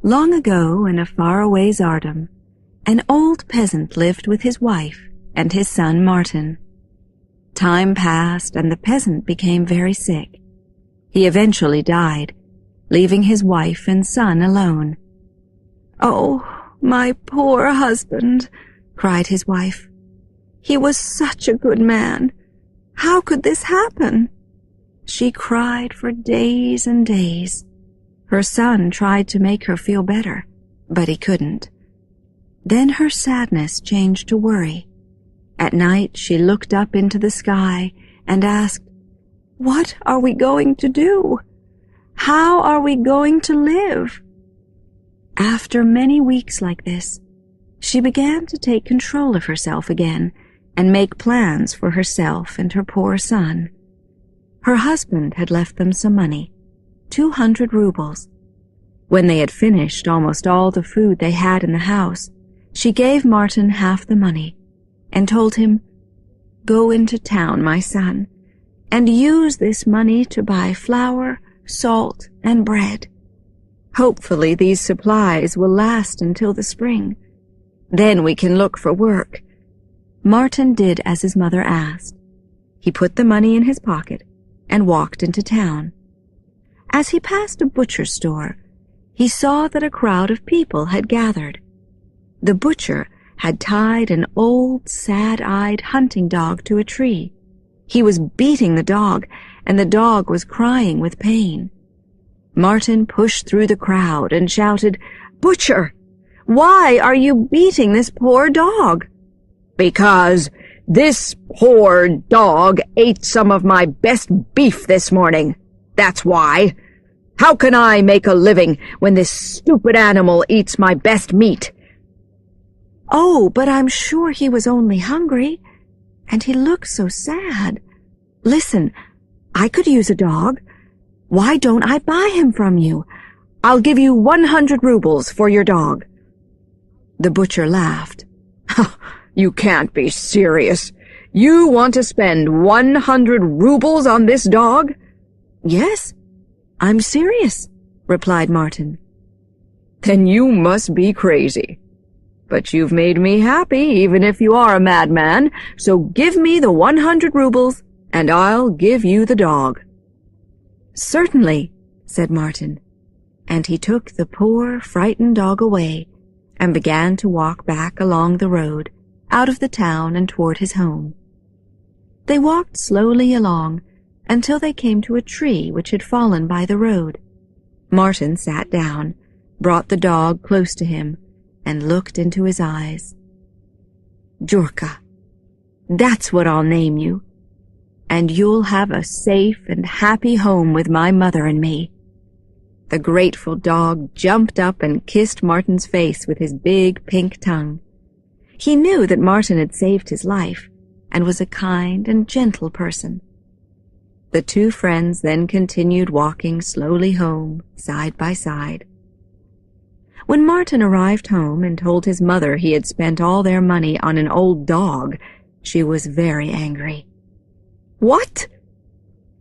Long ago, in a faraway tsardom, an old peasant lived with his wife and his son Martin. Time passed, and the peasant became very sick. He eventually died, leaving his wife and son alone. "Oh, my poor husband," cried his wife. "He was such a good man. How could this happen?" She cried for days and days. Her son tried to make her feel better, but he couldn't. Then her sadness changed to worry. At night she looked up into the sky and asked, "What are we going to do? How are we going to live?" After many weeks like this, she began to take control of herself again and make plans for herself and her poor son. Her husband had left them some money, 200 rubles. When they had finished almost all the food they had in the house, she gave Martin half the money and told him, "Go into town, my son, and use this money to buy flour, salt, and bread. Hopefully these supplies will last until the spring. Then we can look for work." Martin did as his mother asked. He put the money in his pocket and walked into town. As he passed a butcher's store, he saw that a crowd of people had gathered. The butcher had tied an old, sad-eyed hunting dog to a tree. He was beating the dog, and the dog was crying with pain. Martin pushed through the crowd and shouted, "Butcher, why are you beating this poor dog?" "Because this poor dog ate some of my best beef this morning. That's why. How can I make a living when this stupid animal eats my best meat?" "Oh, but I'm sure he was only hungry, and he looked so sad. Listen, I could use a dog. Why don't I buy him from you? I'll give you 100 rubles for your dog." The butcher laughed. "You can't be serious. You want to spend 100 rubles on this dog?" "Yes, I'm serious," replied Martin. "Then you must be crazy. But you've made me happy, even if you are a madman, so give me the 100 rubles, and I'll give you the dog." "Certainly," said Martin, and he took the poor, frightened dog away and began to walk back along the road, out of the town and toward his home. They walked slowly along until they came to a tree which had fallen by the road. Martin sat down, brought the dog close to him, and looked into his eyes. "Jurka, that's what I'll name you, and you'll have a safe and happy home with my mother and me." The grateful dog jumped up and kissed Martin's face with his big pink tongue. He knew that Martin had saved his life and was a kind and gentle person. The two friends then continued walking slowly home, side by side. When Martin arrived home and told his mother he had spent all their money on an old dog, she was very angry. "What?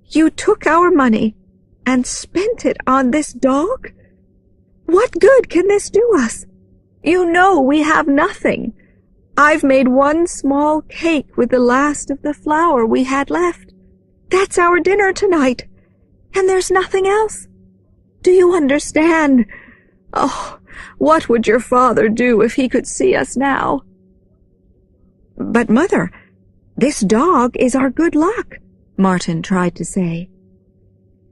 You took our money and spent it on this dog? What good can this do us? You know we have nothing. I've made one small cake with the last of the flour we had left. That's our dinner tonight, and there's nothing else. Do you understand? Oh, what would your father do if he could see us now?" "But, Mother, this dog is our good luck," Martin tried to say.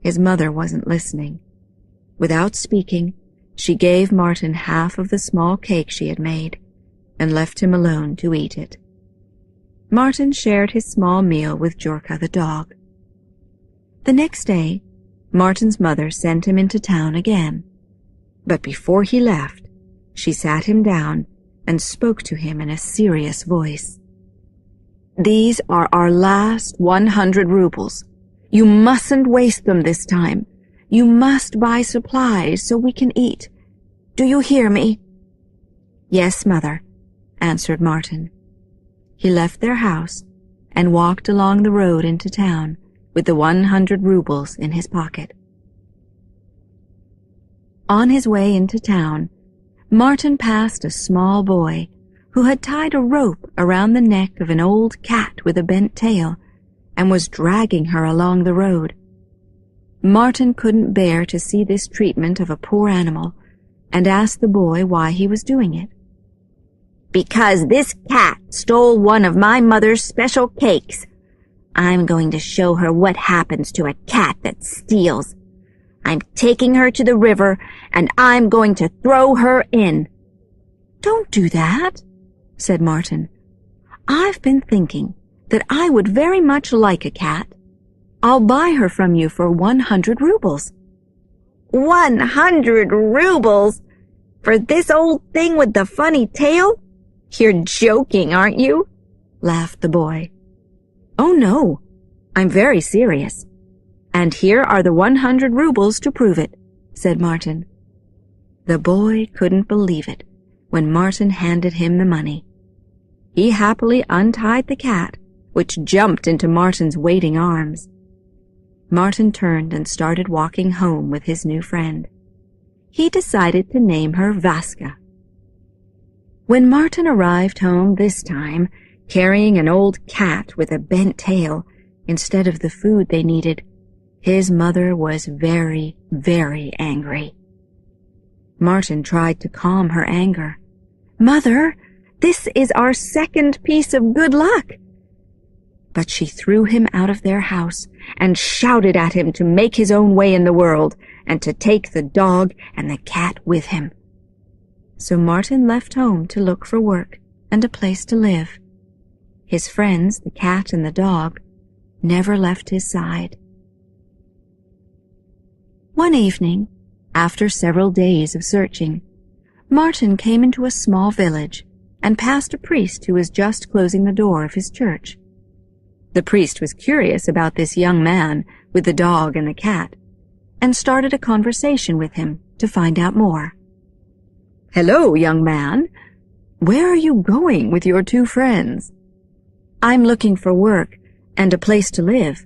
His mother wasn't listening. Without speaking, she gave Martin half of the small cake she had made and left him alone to eat it. Martin shared his small meal with Jurka the dog. The next day, Martin's mother sent him into town again. But before he left, she sat him down and spoke to him in a serious voice. "These are our last 100 rubles. You mustn't waste them this time. You must buy supplies so we can eat. Do you hear me?" "Yes, Mother," answered Martin. He left their house and walked along the road into town with the 100 rubles in his pocket. On his way into town, Martin passed a small boy who had tied a rope around the neck of an old cat with a bent tail and was dragging her along the road. Martin couldn't bear to see this treatment of a poor animal and asked the boy why he was doing it. "Because this cat stole one of my mother's special cakes. I'm going to show her what happens to a cat that steals. I'm taking her to the river, and I'm going to throw her in." "Don't do that," said Martin. "I've been thinking that I would very much like a cat. I'll buy her from you for 100 rubles. 100 rubles? For this old thing with the funny tail? You're joking, aren't you?" laughed the boy. "Oh no, I'm very serious. And here are the 100 rubles to prove it," said Martin. The boy couldn't believe it when Martin handed him the money. He happily untied the cat, which jumped into Martin's waiting arms. Martin turned and started walking home with his new friend. He decided to name her Vaska. When Martin arrived home this time, carrying an old cat with a bent tail instead of the food they needed, his mother was very, very angry. Martin tried to calm her anger. "Mother, this is our second piece of good luck." But she threw him out of their house and shouted at him to make his own way in the world and to take the dog and the cat with him. So Martin left home to look for work and a place to live. His friends, the cat and the dog, never left his side. One evening, after several days of searching, Martin came into a small village and passed a priest who was just closing the door of his church. The priest was curious about this young man with the dog and the cat and started a conversation with him to find out more. "Hello, young man. Where are you going with your two friends?" "I'm looking for work and a place to live."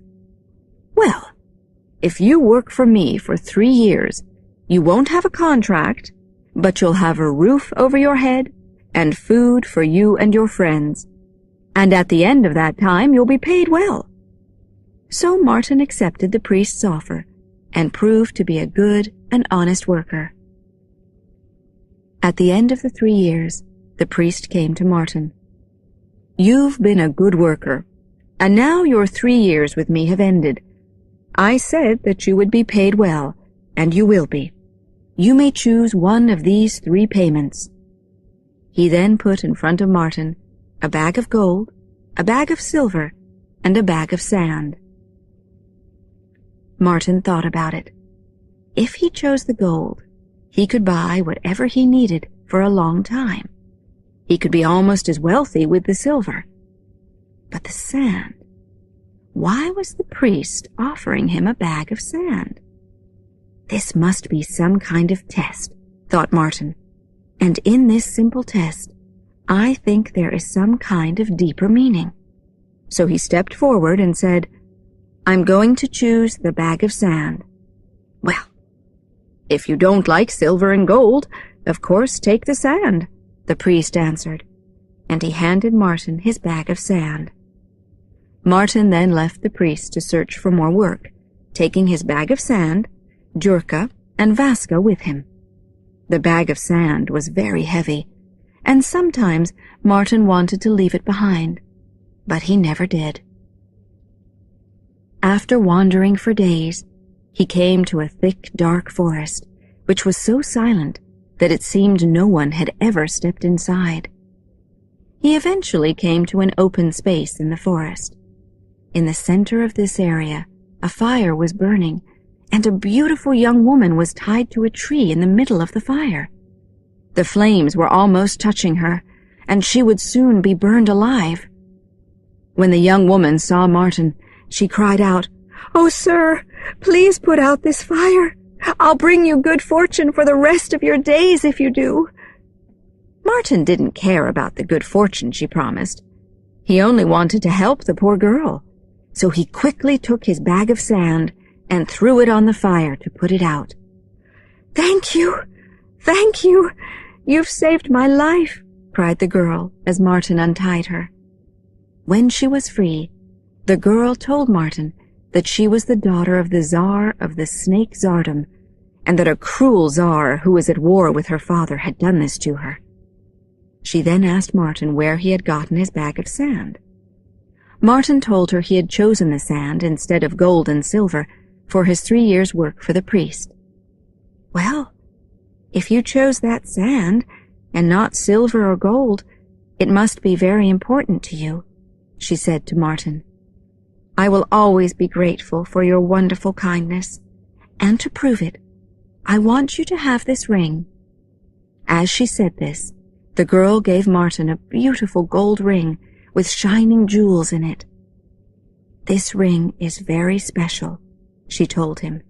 "Well, if you work for me for 3 years, you won't have a contract, but you'll have a roof over your head and food for you and your friends. And at the end of that time, you'll be paid well." So Martin accepted the priest's offer and proved to be a good and honest worker. At the end of the 3 years, the priest came to Martin. "You've been a good worker, and now your 3 years with me have ended. I said that you would be paid well, and you will be. You may choose one of these 3 payments." He then put in front of Martin a bag of gold, a bag of silver, and a bag of sand. Martin thought about it. If he chose the gold, he could buy whatever he needed for a long time. He could be almost as wealthy with the silver. But the sand, why was the priest offering him a bag of sand? This must be some kind of test, thought Martin, and in this simple test, I think there is some kind of deeper meaning. So he stepped forward and said, "I'm going to choose the bag of sand." "Well, if you don't like silver and gold, of course take the sand," the priest answered, and he handed Martin his bag of sand. Martin then left the priest to search for more work, taking his bag of sand, Jurka, and Vaska with him. The bag of sand was very heavy, and sometimes Martin wanted to leave it behind, but he never did. After wandering for days, he came to a thick, dark forest, which was so silent that it seemed no one had ever stepped inside. He eventually came to an open space in the forest. In the center of this area, a fire was burning, and a beautiful young woman was tied to a tree in the middle of the fire. The flames were almost touching her, and she would soon be burned alive. When the young woman saw Martin, she cried out, "Oh, sir, please put out this fire. I'll bring you good fortune for the rest of your days if you do." Martin didn't care about the good fortune she promised. He only wanted to help the poor girl, so he quickly took his bag of sand and threw it on the fire to put it out. "Thank you! Thank you! You've saved my life!" cried the girl as Martin untied her. When she was free, the girl told Martin that she was the daughter of the Tsar of the Snake Tsardom, and that a cruel Tsar who was at war with her father had done this to her. She then asked Martin where he had gotten his bag of sand. Martin told her he had chosen the sand instead of gold and silver for his 3 years' work for the priest. "Well, if you chose that sand, and not silver or gold, it must be very important to you," she said to Martin. "I will always be grateful for your wonderful kindness, and to prove it, I want you to have this ring." As she said this, the girl gave Martin a beautiful gold ring with shining jewels in it. "This ring is very special," she told him.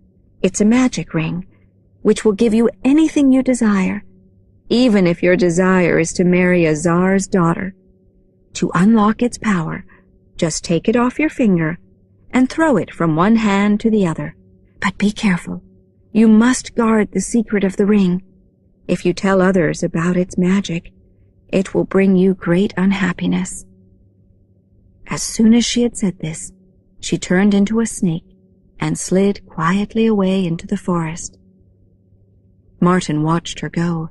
"It's a magic ring, which will give you anything you desire, even if your desire is to marry a Tsar's daughter. To unlock its power, just take it off your finger and throw it from one hand to the other. But be careful. You must guard the secret of the ring. If you tell others about its magic, it will bring you great unhappiness." As soon as she had said this, she turned into a snake and slid quietly away into the forest. Martin watched her go,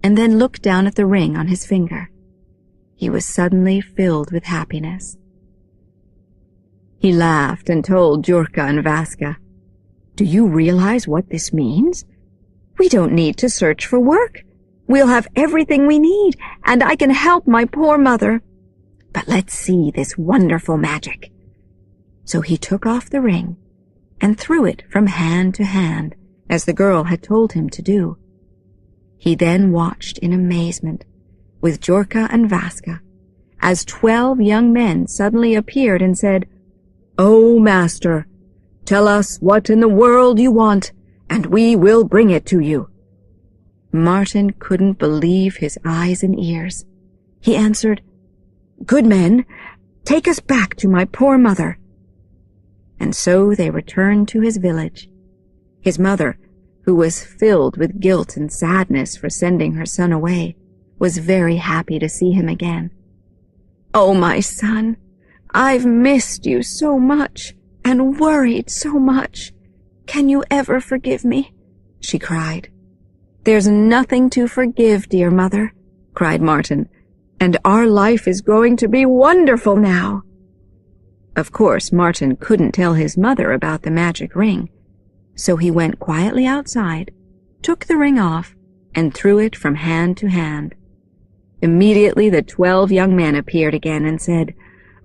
and then looked down at the ring on his finger. He was suddenly filled with happiness. He laughed and told Jurka and Vaska, "Do you realize what this means? We don't need to search for work. We'll have everything we need, and I can help my poor mother. But let's see this wonderful magic." So he took off the ring and threw it from hand to hand, as the girl had told him to do. He then watched in amazement, with Jurka and Vaska, as 12 young men suddenly appeared and said, "Oh, master, tell us what in the world you want, and we will bring it to you." Martin couldn't believe his eyes and ears. He answered, "Good men, take us back to my poor mother." And so they returned to his village. His mother, who was filled with guilt and sadness for sending her son away, was very happy to see him again. "Oh, my son, I've missed you so much and worried so much. Can you ever forgive me?" she cried. "There's nothing to forgive, dear mother," cried Martin, "and our life is going to be wonderful now." Of course, Martin couldn't tell his mother about the magic ring, so he went quietly outside, took the ring off, and threw it from hand to hand. Immediately the 12 young men appeared again and said,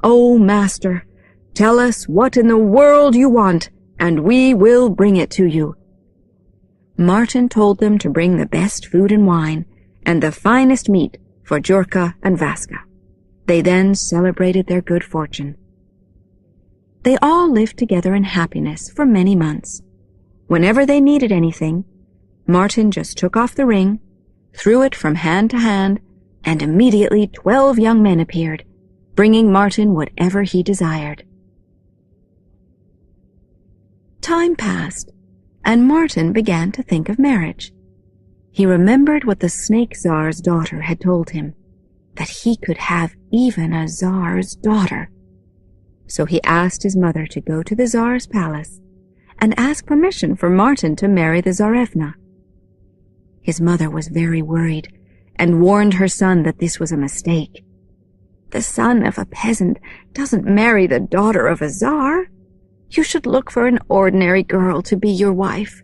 "Oh, master, tell us what in the world you want, and we will bring it to you." Martin told them to bring the best food and wine, and the finest meat for Jurka and Vaska. They then celebrated their good fortune. They all lived together in happiness for many months. Whenever they needed anything, Martin just took off the ring, threw it from hand to hand, and immediately 12 young men appeared, bringing Martin whatever he desired. Time passed, and Martin began to think of marriage. He remembered what the Snake Tsar's daughter had told him, that he could have even a Tsar's daughter. So he asked his mother to go to the Tsar's palace and ask permission for Martin to marry the Tsarevna. His mother was very worried and warned her son that this was a mistake. The son of a peasant doesn't marry the daughter of a Tsar. You should look for an ordinary girl to be your wife.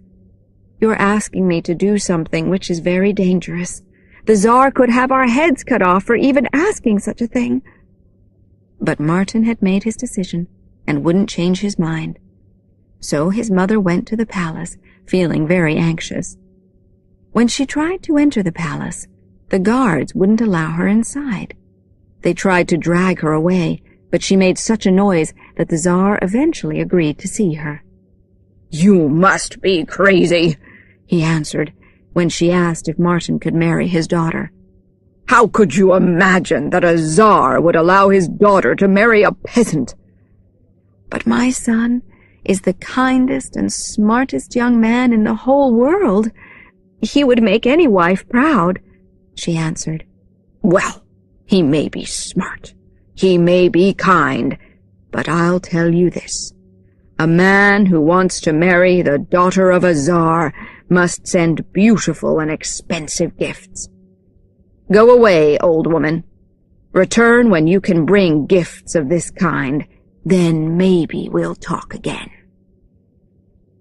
You're asking me to do something which is very dangerous. The Tsar could have our heads cut off for even asking such a thing." But Martin had made his decision and wouldn't change his mind. So his mother went to the palace, feeling very anxious. When she tried to enter the palace, the guards wouldn't allow her inside. They tried to drag her away, but she made such a noise that the Tsar eventually agreed to see her. "You must be crazy," he answered when she asked if Martin could marry his daughter. "How could you imagine that a Tsar would allow his daughter to marry a peasant?" "But my son is the kindest and smartest young man in the whole world. He would make any wife proud, she answered. Well, he may be smart, he may be kind, but I'll tell you this. A man who wants to marry the daughter of a czar must send beautiful and expensive gifts. Go away, old woman. Return when you can bring gifts of this kind. Then maybe we'll talk again.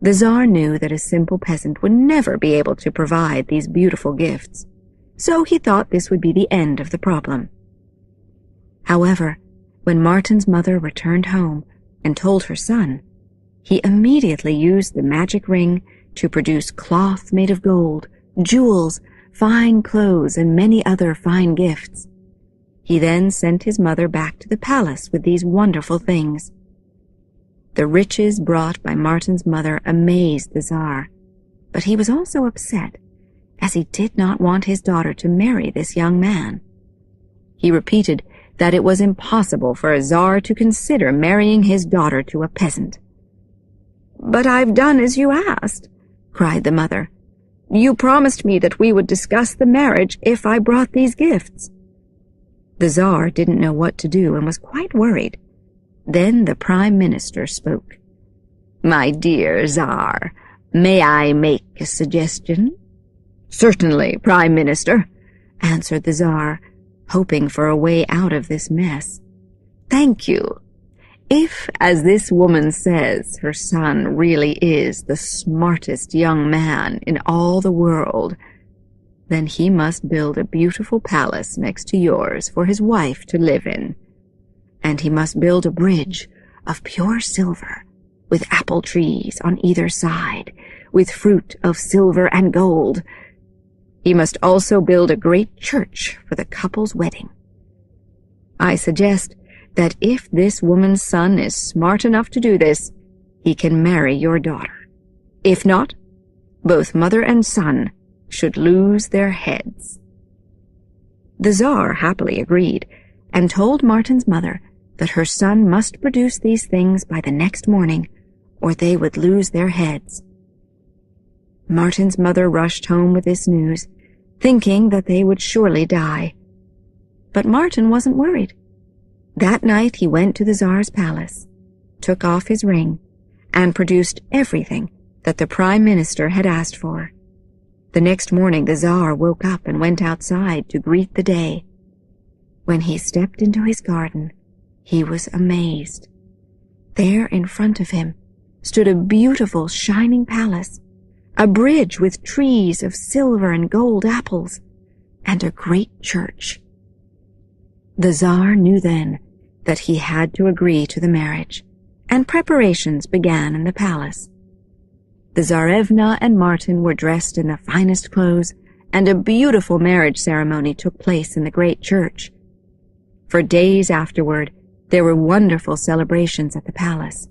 The Tsar knew that a simple peasant would never be able to provide these beautiful gifts, so he thought this would be the end of the problem. However, when Martin's mother returned home and told her son, he immediately used the magic ring to produce cloth made of gold, jewels, fine clothes, and many other fine gifts. He then sent his mother back to the palace with these wonderful things. The riches brought by Martin's mother amazed the Tsar, but he was also upset, as he did not want his daughter to marry this young man. He repeated that it was impossible for a Tsar to consider marrying his daughter to a peasant. "But I've done as you asked," cried the mother. "You promised me that we would discuss the marriage if I brought these gifts." The Tsar didn't know what to do and was quite worried. Then the Prime Minister spoke. "My dear Tsar, may I make a suggestion?" "Certainly, Prime Minister," answered the Tsar, hoping for a way out of this mess. "Thank you. If, as this woman says, her son really is the smartest young man in all the world, then he must build a beautiful palace next to yours for his wife to live in. And he must build a bridge of pure silver, with apple trees on either side, with fruit of silver and gold. He must also build a great church for the couple's wedding. I suggest that if this woman's son is smart enough to do this, he can marry your daughter. If not, both mother and son should lose their heads." The Tsar happily agreed, and told Martin's mother that her son must produce these things by the next morning, or they would lose their heads. Martin's mother rushed home with this news, thinking that they would surely die. But Martin wasn't worried. That night he went to the Tsar's palace, took off his ring, and produced everything that the Prime Minister had asked for. The next morning the Tsar woke up and went outside to greet the day. When he stepped into his garden, he was amazed. There in front of him stood a beautiful shining palace, a bridge with trees of silver and gold apples, and a great church. The Tsar knew then that he had to agree to the marriage, and preparations began in the palace. The Tsarevna and Martin were dressed in the finest clothes, and a beautiful marriage ceremony took place in the great church. For days afterward, there were wonderful celebrations at the palace.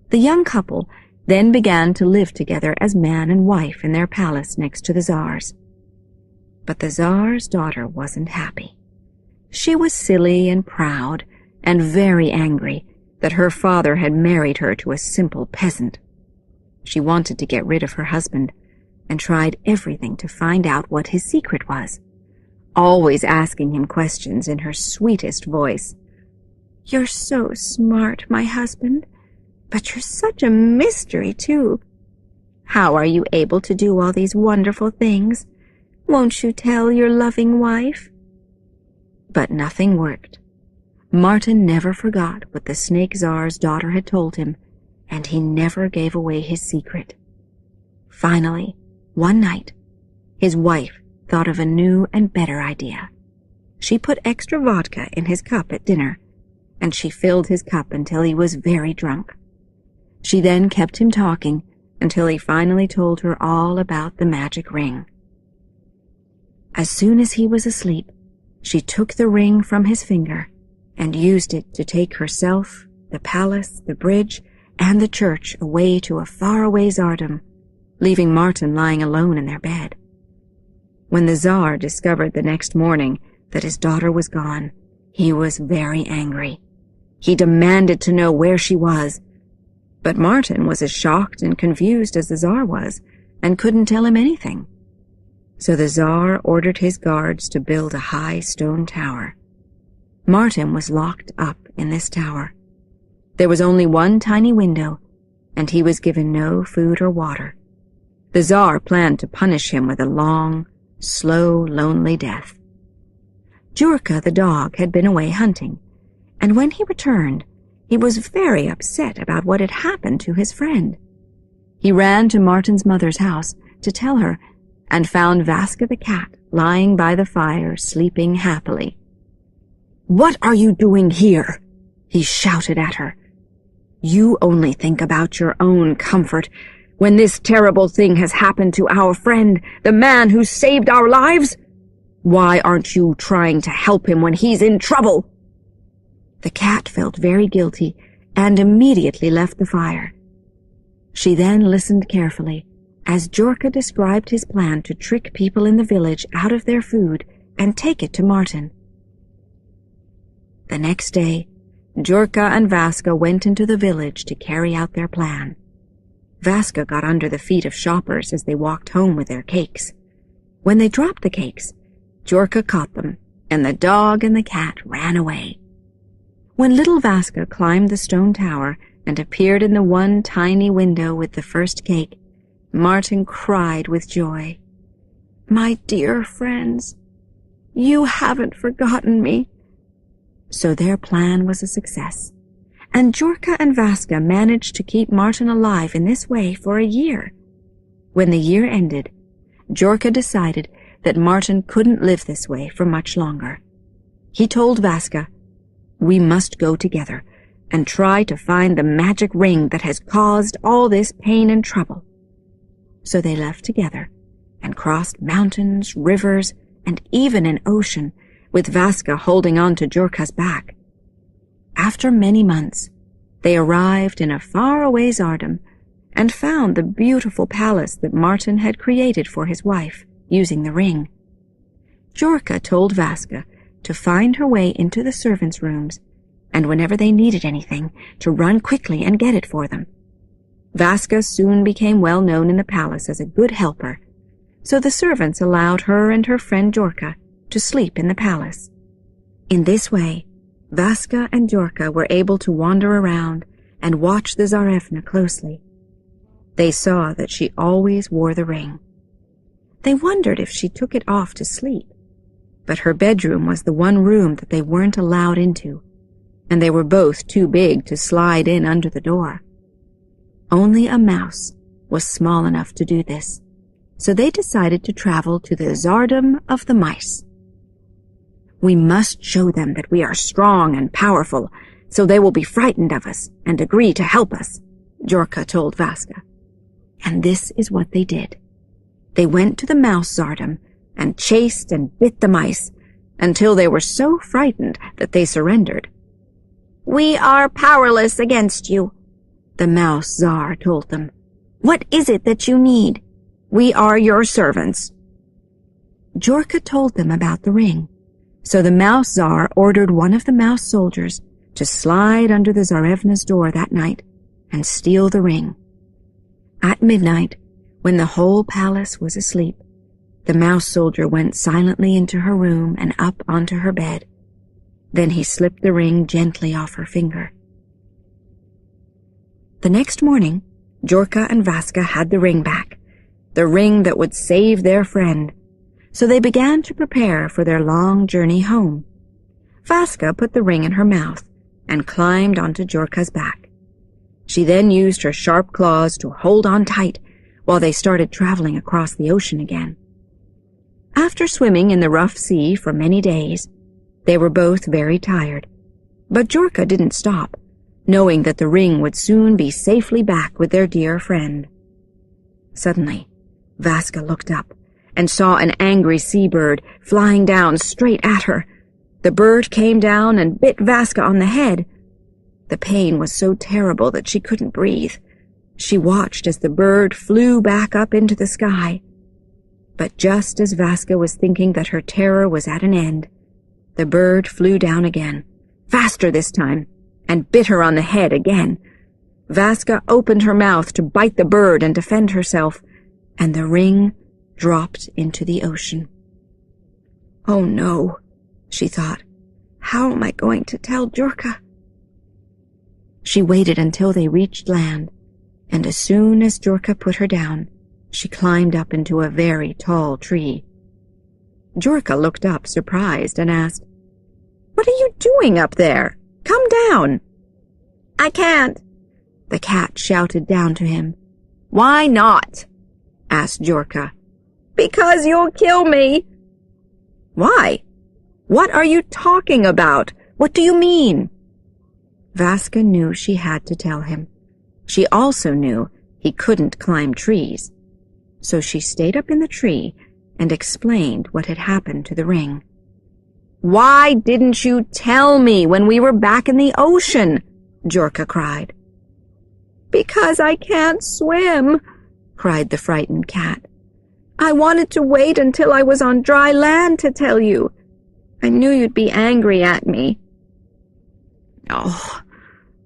The young couple then began to live together as man and wife in their palace next to the Tsar's. But the Tsar's daughter wasn't happy. She was silly and proud, and very angry that her father had married her to a simple peasant. She wanted to get rid of her husband, and tried everything to find out what his secret was, always asking him questions in her sweetest voice. "You're so smart, my husband, but you're such a mystery, too. How are you able to do all these wonderful things? Won't you tell your loving wife?" But nothing worked. Martin never forgot what the Snake Tsar's daughter had told him, and he never gave away his secret. Finally, one night, his wife thought of a new and better idea. She put extra vodka in his cup at dinner, and she filled his cup until he was very drunk. She then kept him talking until he finally told her all about the magic ring. As soon as he was asleep, she took the ring from his finger and used it to take herself, the palace, the bridge, and the church away to a faraway tsardom, leaving Martin lying alone in their bed. When the Tsar discovered the next morning that his daughter was gone, he was very angry. He demanded to know where she was, but Martin was as shocked and confused as the Tsar was, and couldn't tell him anything. So the Tsar ordered his guards to build a high stone tower. Martin was locked up in this tower. There was only one tiny window, and he was given no food or water. The Tsar planned to punish him with a long, slow, lonely death. Jurka the dog had been away hunting, and when he returned, he was very upset about what had happened to his friend. He ran to Martin's mother's house to tell her, and found Vaska the cat lying by the fire, sleeping happily. "What are you doing here?" he shouted at her. "You only think about your own comfort when this terrible thing has happened to our friend, the man who saved our lives. Why aren't you trying to help him when he's in trouble?" The cat felt very guilty and immediately left the fire. She then listened carefully as Jurka described his plan to trick people in the village out of their food and take it to Martin. The next day, Jurka and Vaska went into the village to carry out their plan. Vaska got under the feet of shoppers as they walked home with their cakes. When they dropped the cakes, Jurka caught them, and the dog and the cat ran away. When little Vaska climbed the stone tower and appeared in the one tiny window with the first cake, Martin cried with joy. "My dear friends, you haven't forgotten me." So their plan was a success, and Jurka and Vaska managed to keep Martin alive in this way for a year. When the year ended, Jurka decided that Martin couldn't live this way for much longer. He told Vaska, "We must go together and try to find the magic ring that has caused all this pain and trouble." So they left together and crossed mountains, rivers, and even an ocean, with Vaska holding on to Jurka's back. After many months, they arrived in a faraway Tsardom and found the beautiful palace that Martin had created for his wife, using the ring. Jurka told Vaska to find her way into the servants' rooms, and whenever they needed anything, to run quickly and get it for them. Vaska soon became well known in the palace as a good helper, so the servants allowed her and her friend Jurka to sleep in the palace. In this way, Vaska and Jurka were able to wander around and watch the Tsarevna closely. They saw that she always wore the ring. They wondered if she took it off to sleep, but her bedroom was the one room that they weren't allowed into, and they were both too big to slide in under the door. Only a mouse was small enough to do this, so they decided to travel to the Tsardom of the Mice. "We must show them that we are strong and powerful, so they will be frightened of us and agree to help us," Jurka told Vaska. And this is what they did. They went to the Mouse Tsardom and chased and bit the mice until they were so frightened that they surrendered. "We are powerless against you," the Mouse Tsar told them. "What is it that you need? We are your servants." Jurka told them about the ring, so the Mouse Tsar ordered one of the mouse soldiers to slide under the Tsarevna's door that night and steal the ring. At midnight, when the whole palace was asleep, the mouse soldier went silently into her room and up onto her bed. Then he slipped the ring gently off her finger. The next morning, Jurka and Vaska had the ring back, the ring that would save their friend, so they began to prepare for their long journey home. Vaska put the ring in her mouth and climbed onto Jurka's back. She then used her sharp claws to hold on tight while they started traveling across the ocean again. After swimming in the rough sea for many days, they were both very tired, but Jurka didn't stop, knowing that the ring would soon be safely back with their dear friend. Suddenly, Vaska looked up and saw an angry seabird flying down straight at her. The bird came down and bit Vaska on the head. The pain was so terrible that she couldn't breathe. She watched as the bird flew back up into the sky. But just as Vaska was thinking that her terror was at an end, the bird flew down again, faster this time, and bit her on the head again. Vaska opened her mouth to bite the bird and defend herself, and the ring dropped into the ocean. "Oh no," she thought. "How am I going to tell Jurka?" She waited until they reached land, and as soon as Jurka put her down, she climbed up into a very tall tree. Jurka looked up surprised and asked, "What are you doing up there? Come down." "I can't," the cat shouted down to him. "Why not?" asked Jurka. "Because you'll kill me." "Why? What are you talking about? What do you mean?" Vaska knew she had to tell him. She also knew he couldn't climb trees, so she stayed up in the tree and explained what had happened to the ring. "Why didn't you tell me when we were back in the ocean?" Jurka cried. "Because I can't swim," cried the frightened cat. "I wanted to wait until I was on dry land to tell you. I knew you'd be angry at me." "Oh,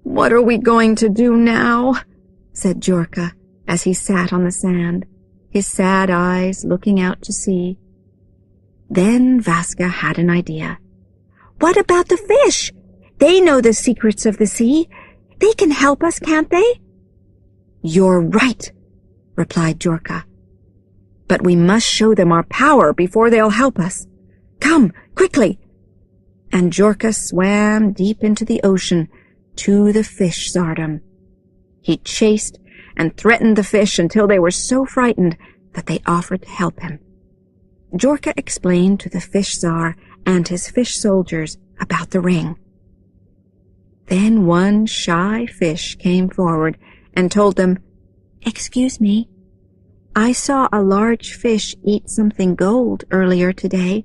what are we going to do now?" said Jurka as he sat on the sand, his sad eyes looking out to sea. Then Vaska had an idea. "What about the fish? They know the secrets of the sea. They can help us, can't they?" "You're right," replied Jurka. "But we must show them our power before they'll help us. Come, quickly!" And Jurka swam deep into the ocean to the fish tsardom. He chased and threatened the fish until they were so frightened that they offered to help him. Jurka explained to the fish tsar and his fish soldiers about the ring. Then one shy fish came forward and told them, "Excuse me, I saw a large fish eat something gold earlier today.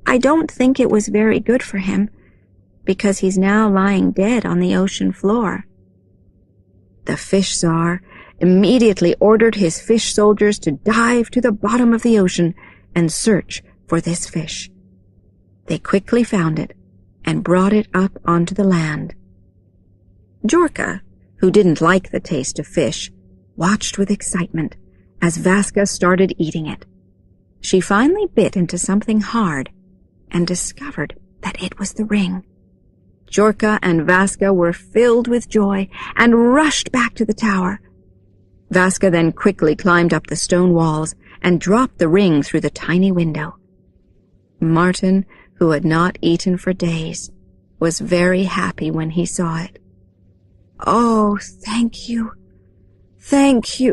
I don't think it was very good for him, because he's now lying dead on the ocean floor." The fish tsar immediately ordered his fish soldiers to dive to the bottom of the ocean and search for this fish. They quickly found it and brought it up onto the land. Jurka, who didn't like the taste of fish, watched with excitement as Vaska started eating it. She finally bit into something hard and discovered that it was the ring. Jurka and Vaska were filled with joy and rushed back to the tower. Vaska then quickly climbed up the stone walls and dropped the ring through the tiny window. Martin, who had not eaten for days, was very happy when he saw it. "Oh, thank you,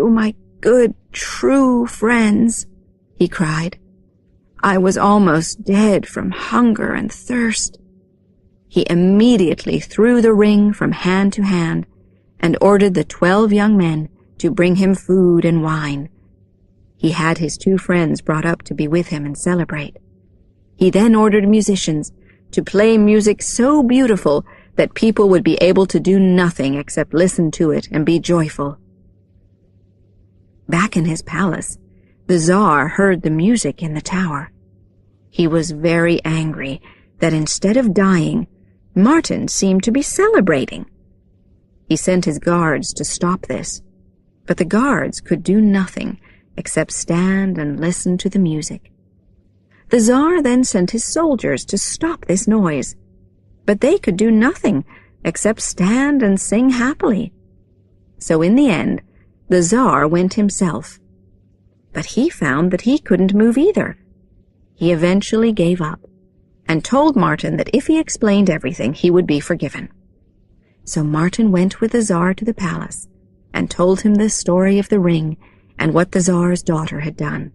my good, true friends," he cried. "I was almost dead from hunger and thirst." He immediately threw the ring from hand to hand and ordered the 12 young men to bring him food and wine. He had his 2 friends brought up to be with him and celebrate. He then ordered musicians to play music so beautiful that people would be able to do nothing except listen to it and be joyful. Back in his palace, the Tsar heard the music in the tower. He was very angry that instead of dying, Martin seemed to be celebrating. He sent his guards to stop this, but the guards could do nothing except stand and listen to the music. The Tsar then sent his soldiers to stop this noise, but they could do nothing except stand and sing happily. So in the end, the Tsar went himself, but he found that he couldn't move either. He eventually gave up and told Martin that if he explained everything, he would be forgiven. So Martin went with the Tsar to the palace and told him the story of the ring and what the Tsar's daughter had done.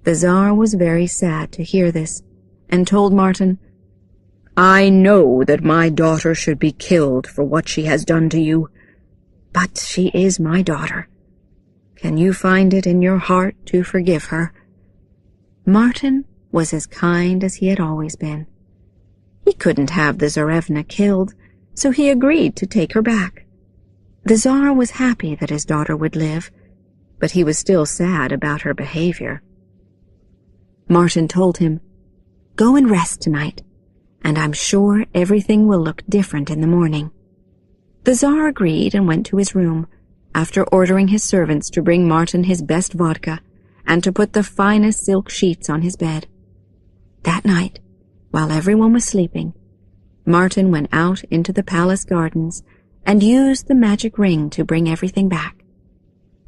The Tsar was very sad to hear this and told Martin, "I know that my daughter should be killed for what she has done to you, but she is my daughter. Can you find it in your heart to forgive her?" Martin was as kind as he had always been. He couldn't have the Tsarevna killed, so he agreed to take her back. The Tsar was happy that his daughter would live, but he was still sad about her behavior. Martin told him, "Go and rest tonight, and I'm sure everything will look different in the morning." The Tsar agreed and went to his room, after ordering his servants to bring Martin his best vodka and to put the finest silk sheets on his bed. That night, while everyone was sleeping, Martin went out into the palace gardens and used the magic ring to bring everything back.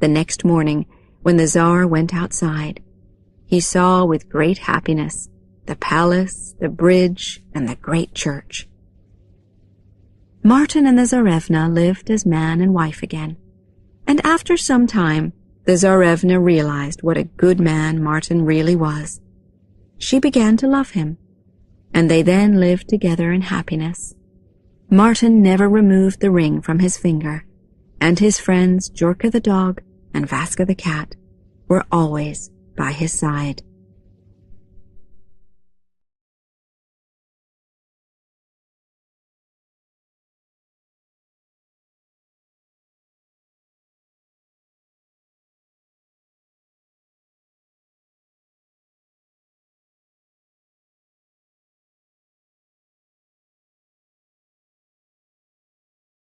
The next morning, when the Tsar went outside, he saw with great happiness the palace, the bridge, and the great church. Martin and the Tsarevna lived as man and wife again, and after some time, the Tsarevna realized what a good man Martin really was. She began to love him, and they then lived together in happiness. Martin never removed the ring from his finger, and his friends Jorka the dog and Vaska the cat were always by his side.